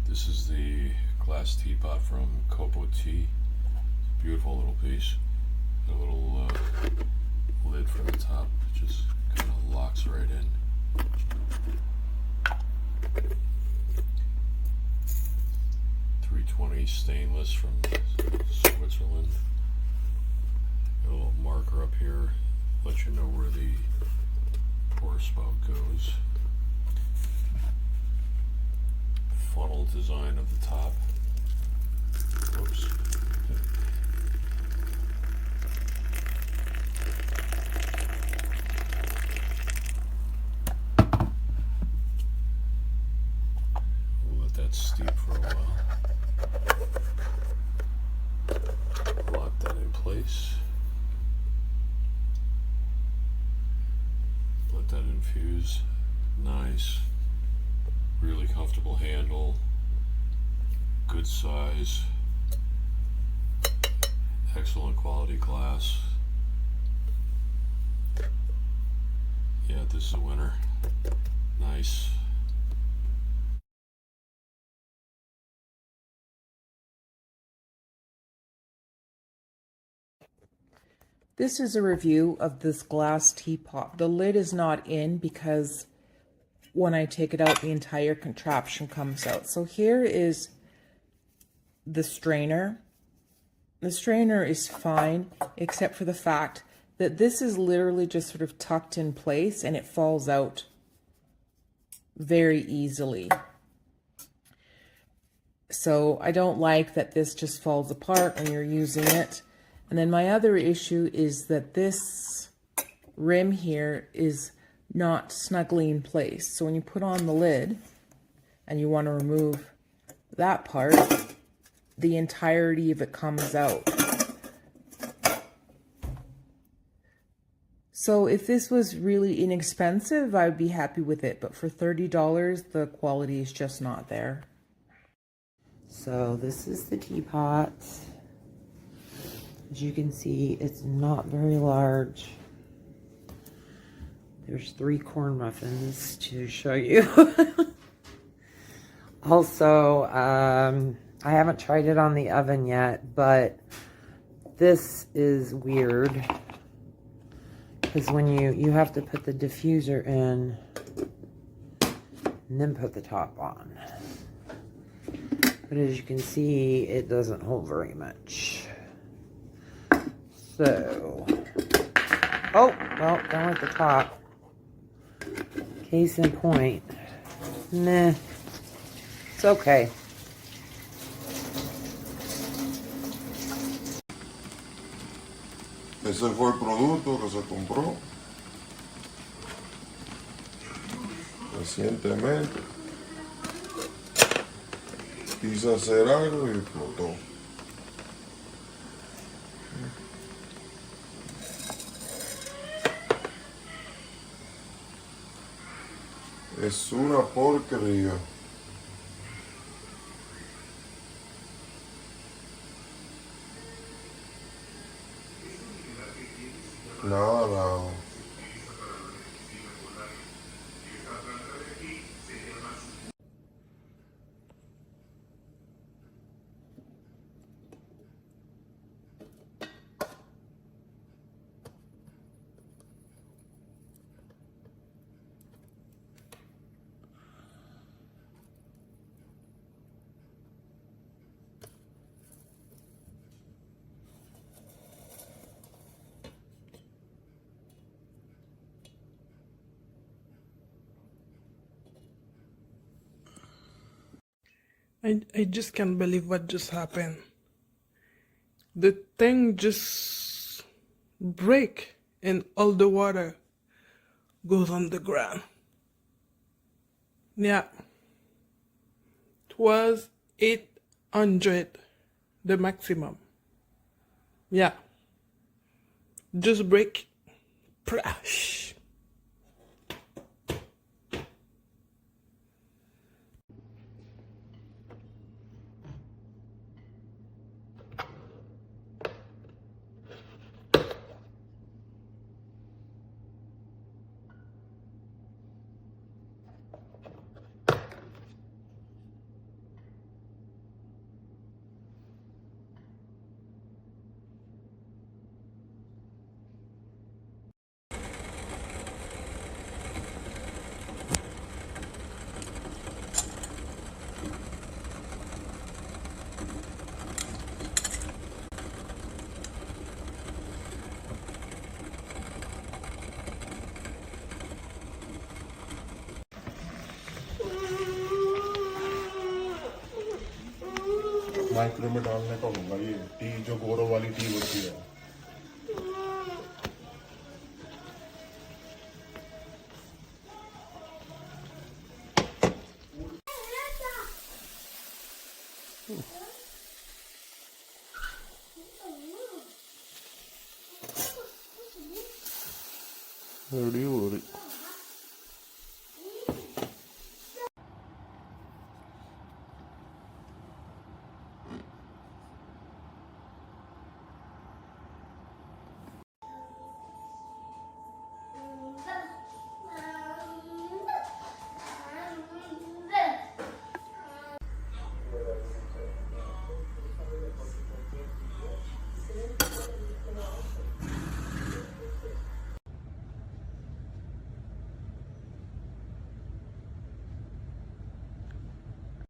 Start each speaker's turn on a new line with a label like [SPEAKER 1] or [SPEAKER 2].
[SPEAKER 1] This is the glass teapot from COPOTEA. Beautiful little piece. Got a little lid for the top. It just kind of locks right in. .320 stainless from Switzerland. Got a little marker up here, let you know where the pour spout goes. Funnel design of the top. Whoops. We'll let that steep for a while. Lock that in place. Let that infuse. Nice. Really comfortable handle, good size, excellent quality glass. Yeah, this is a winner. Nice.
[SPEAKER 2] This is a review of this glass teapot. The lid is not in because when I take it out, the entire contraption comes out. So here is the strainer. The strainer is fine, except for the fact that this is literally just sort of tucked in place and it falls out very easily. So I don't like that this just falls apart when you're using it. And then my other issue is that this rim here is not snugly in place. So when you put on the lid and you want to remove that part, the entirety of it comes out. So if this was really inexpensive, I'd be happy with it. But for $30, the quality is just not there. So this is the teapot. As you can see, it's not very large. There's 3 corn muffins to show you. Also, I haven't tried it on the oven yet, but this is weird. Because when you have to put the diffuser in and then put the top on. But as you can see, it doesn't hold very much. So, oh, well, down at the top. Case in point. Meh. It's okay.
[SPEAKER 3] Ese fue el producto que se compró recientemente. Quise hacer algo y explotó. Es una porquería. Nada.
[SPEAKER 4] I just can't believe what just happened. The thing just break and all the water goes on the ground. Yeah. It was 800, the maximum. Yeah. Just break. Prash.
[SPEAKER 5] Micro में डालने का होगा ये T, जो गोरो वाली T होती है।
[SPEAKER 1] रेडी हो रही